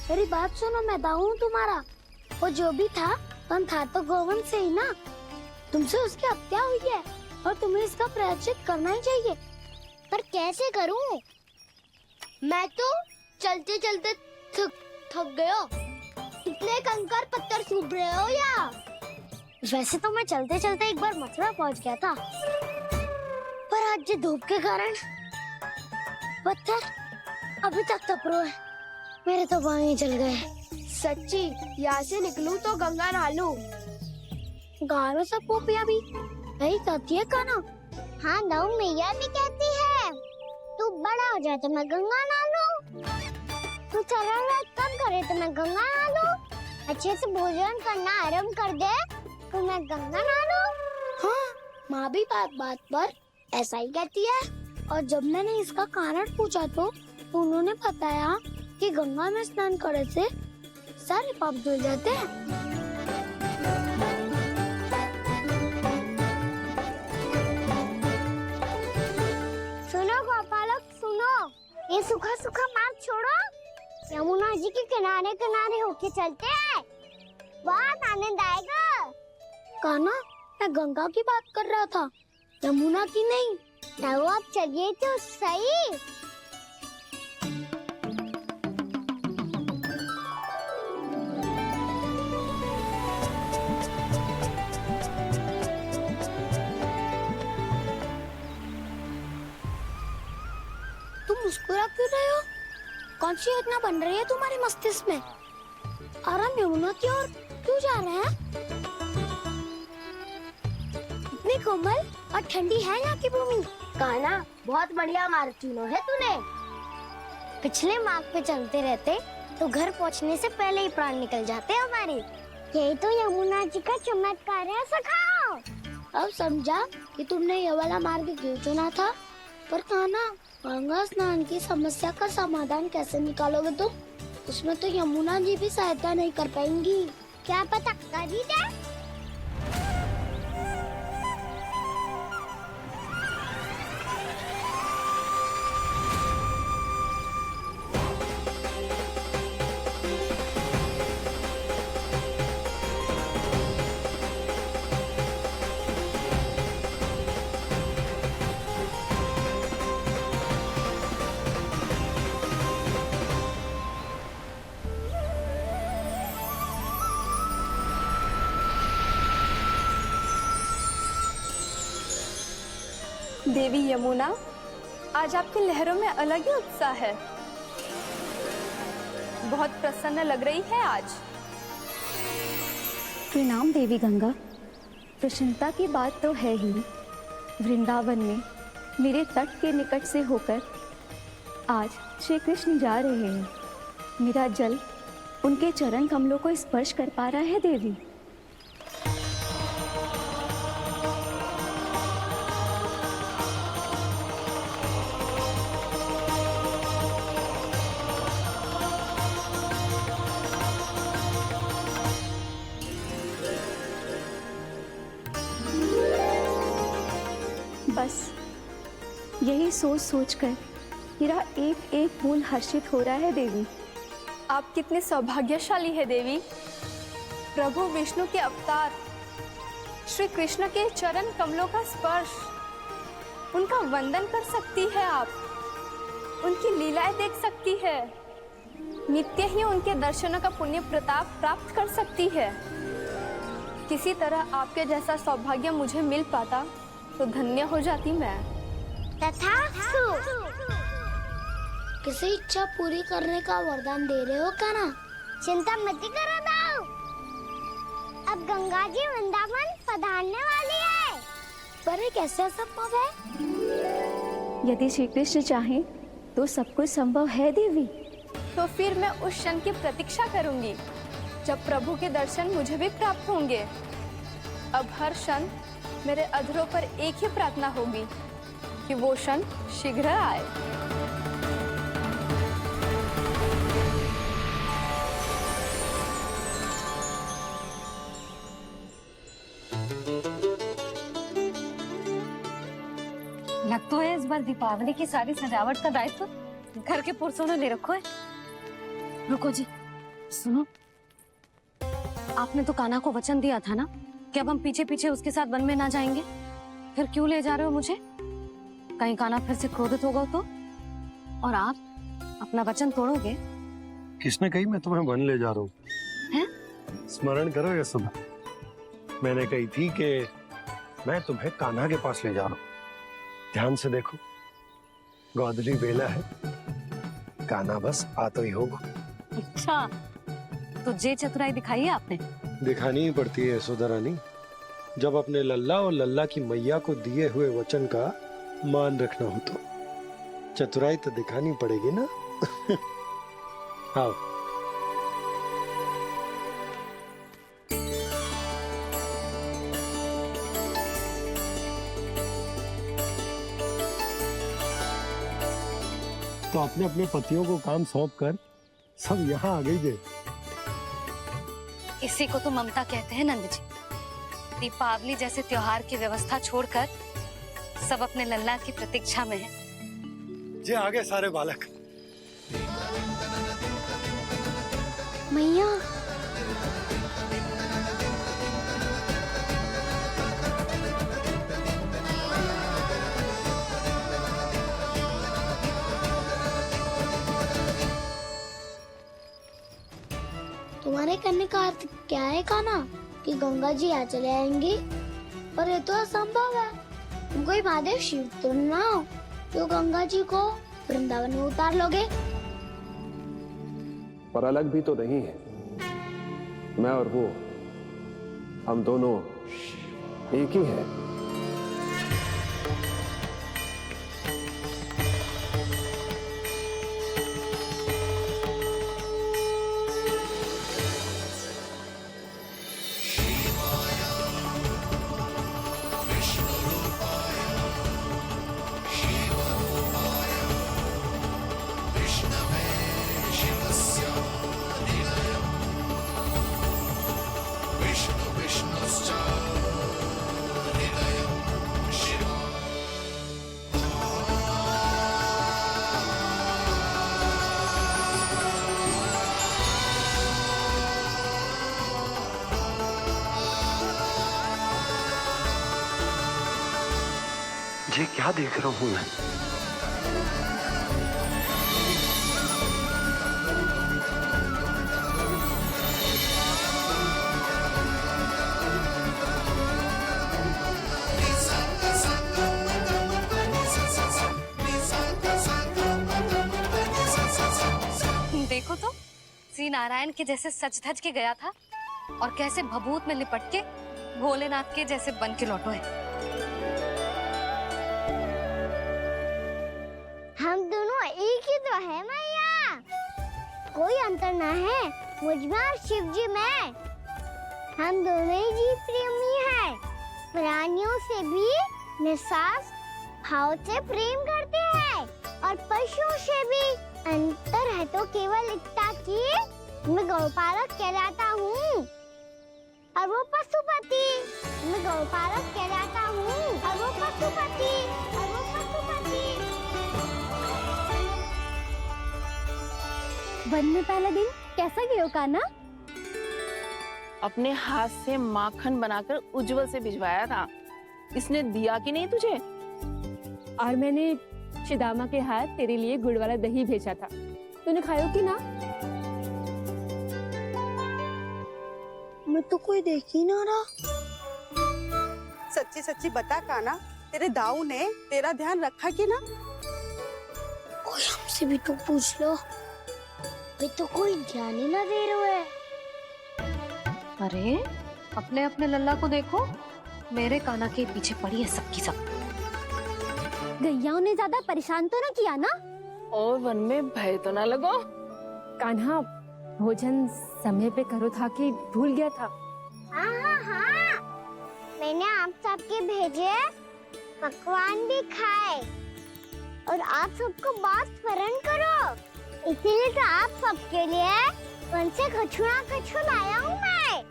मेरी बात सुनो, मैं दाऊ हूँ तुम्हारा। वो जो भी था, पण था तो गोवंश से ही ना। तुमसे उसकी हत्या हुई है और तुम्हें इसका प्रायश्चित करना ही चाहिए। पर कैसे करूं? मैं तो चलते चलते थक गया। इतने कंकर पत्थर सूख रहे हो या? वैसे तो मैं चलते चलते एक बार मथुरा पहुंच गया था, पर आज ये धूप के कारण पत्थर अभी तक तप रहे हैं। मेरे तो पाँव ही जल गए। सच्ची, यहाँ से निकलूं तो गंगा नहा लूं। गाँव में सब पोपिया भी यही कहती है काना। हाँ, दाऊ मैया भी कहती है तू बड़ा हो जाए तो मैं गंगा नहा लूं, तू चरण व्रत कम करे तो मैं गंगा नहा लूं, अच्छे से भोजन करना आरंभ कर दे तो मैं गंगा नहा लूं। हाँ, माँ भी बात बात पर ऐसा ही कहती है। और जब मैंने इसका कारण पूछा तो उन्होंने बताया कि गंगा में स्नान करने से सारे पाप धुल जाते हैं। सुनो गोपालक, सुनो, ये सूखा सूखा मार्ग छोड़ो, यमुना जी के किनारे किनारे होके चलते हैं, बहुत आनंद आएगा। काना, मैं गंगा की बात कर रहा था, यमुना की नहीं। दाऊ आप चलिए तो सही। तुम मुस्कुरा क्यों रहे हो? कौन सी योजना बन रही है तुम्हारे मस्तिष्क में? और हम यमुना की ओर क्यों जा रहे हैं? इतनी कोमल और ठंडी है यहाँ की भूमि। काना, बहुत बढ़िया मार्ग चुनो है तूने। पिछले मार्ग पे चलते रहते तो घर पहुँचने से पहले ही प्राण निकल जाते हमारे। यही तो यमुना जी का चमत्कार है सखाओ। अब समझा कि तुमने ये वाला मार्ग क्यों चुना था। पर काना, गंगा स्नान की समस्या का समाधान कैसे निकालोगे तुम? उसमें तो यमुना जी भी सहायता नहीं कर पाएंगी। क्या पता कर ही दे। देवी यमुना, आज आपकी लहरों में अलग ही उत्साह है। बहुत प्रसन्न लग रही है आज। प्रणाम देवी गंगा। प्रसन्नता की बात तो है ही। वृंदावन में मेरे तट के निकट से होकर आज श्री कृष्ण जा रहे हैं। मेरा जल उनके चरण कमलों को स्पर्श कर पा रहा है देवी। बस यही सोच सोचकर मेरा एक एक फूल हर्षित हो रहा है देवी। आप कितने सौभाग्यशाली है देवी। प्रभु विष्णु के अवतार श्री कृष्ण के चरण कमलों का स्पर्श, उनका वंदन कर सकती है आप, उनकी लीलाएं देख सकती है, नित्य ही उनके दर्शनों का पुण्य प्रताप प्राप्त कर सकती है। किसी तरह आपके जैसा सौभाग्य मुझे मिल पाता तो धन्य हो जाती मैं। तथास्तु। किसी इच्छा पूरी करने का वरदान दे रहे हो काना? चिंता मत करो दाऊ, अब गंगा जी वृंदावन पधारने वाली है। पर ये कैसे संभव है? यदि श्री कृष्ण चाहे तो सब कुछ संभव है देवी। तो फिर मैं उस क्षण की प्रतीक्षा करूंगी जब प्रभु के दर्शन मुझे भी प्राप्त होंगे। अब हर क्षण मेरे अधरों पर एक ही प्रार्थना होगी कि वो क्षण शीघ्र आए। लगता है इस बार दीपावली की सारी सजावट का दायित्व घर के पुरुषों ने ले रखा है। रुको जी, सुनो, आपने तो कान्हा को वचन दिया था ना कि अब हम पीछे पीछे उसके साथ वन में ना जाएंगे। फिर क्यों ले जा रहे हो मुझे? कहीं कान्हा फिर से क्रोधित होगा तो? और आप अपना वचन तोड़ोगे? किसने कही मैं तुम्हें वन ले जा रहा हूँ? हैं? स्मरण करो यशोदा, मैंने कही थी कि मैं तुम्हें कान्हा के पास ले जा रहा हूँ। ध्यान से देखो, गोदली बेला है, कान्हा बस आ तो ही होगा। अच्छा, तो जे चतुराई दिखाई है आपने? दिखानी ही पड़ती है यशोदा रानी, जब अपने लल्ला और लल्ला की मैया को दिए हुए वचन का मान रखना हो तो चतुराई तो दिखानी पड़ेगी ना। आओ। तो अपने अपने पतियों को काम सौंप कर सब यहाँ आ गई थे। इसी को तो ममता कहते हैं नंद जी। दीपावली जैसे त्योहार की व्यवस्था छोड़कर सब अपने लल्ला की प्रतीक्षा में हैं। जे आगे सारे बालक। मैया, तुम्हारे करने का अर्थ क्या है कान्हा? कि गंगा जी आ चले आएंगी? पर ये तो असंभव है। तुम कोई महादेव शिव तो ना हो जो गंगा जी को वृंदावन में उतार लोगे। पर अलग भी तो नहीं है। मैं और वो, हम दोनों एक ही हैं। ये क्या देख रहा हूँ मैं? देखो तो, श्री नारायण के जैसे सच धज के गया था और कैसे भभूत में लिपट के भोलेनाथ के जैसे बन के लौटो है। हम दोनों एक ही तो है मैया, कोई अंतर ना है मुझ में और शिव जी में। हम दोनों ही जीव प्रेमी हैं, प्राणियों से भी निस्वार्थ भाव से प्रेम करते हैं और पशुओं से भी। अंतर है तो केवल इतना कि मैं गौपालक कहलाता हूँ और वो पशुपति। मैं गौपालक कहलाता हूँ और वो पशुपति। वन में पहला दिन कैसा गया कान्हा? अपने हाथ से माखन बनाकर उज्जवल से भिजवाया था। इसने दिया कि नहीं तुझे? और मैंने शिदामा के हाथ तेरे लिए गुड़ वाला दही भेजा था, तूने खायो कि ना? मैं तो कोई देख ही ना रहा। सच्ची सच्ची बता कान्हा, तेरे दाऊ ने तेरा ध्यान रखा कि ना? कोई हमसे भी तो पूछ लो, वे तो कोई ध्यान ही ना दे रहे हैं। अरे, अपने अपने लल्ला को देखो, मेरे कान्हा के पीछे पड़ी है सबकी सब। गैयाओं ने ज्यादा परेशान तो ना किया ना? और वन में भय तो ना लगो? कान्हा भोजन समय पे करो था कि भूल गया था? हाँ, मैंने आप सबके भेजे पकवान भी खाए और आप सबको बात स्मरण करो, इसीलिए तो आप सबके लिए वन से कछुआ लाया हूँ मैं।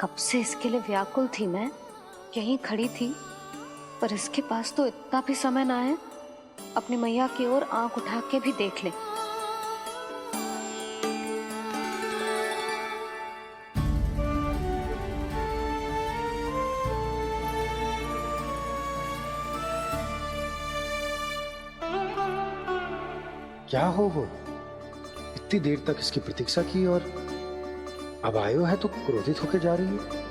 कब से इसके लिए व्याकुल थी मैं, यहीं खड़ी थी, पर इसके पास तो इतना भी समय ना है अपनी मैया की ओर आंख उठा के भी देख ले। क्या हो वो? इतनी देर तक इसकी प्रतीक्षा की और अब आयो है तो क्रोधित होकर जा रही है।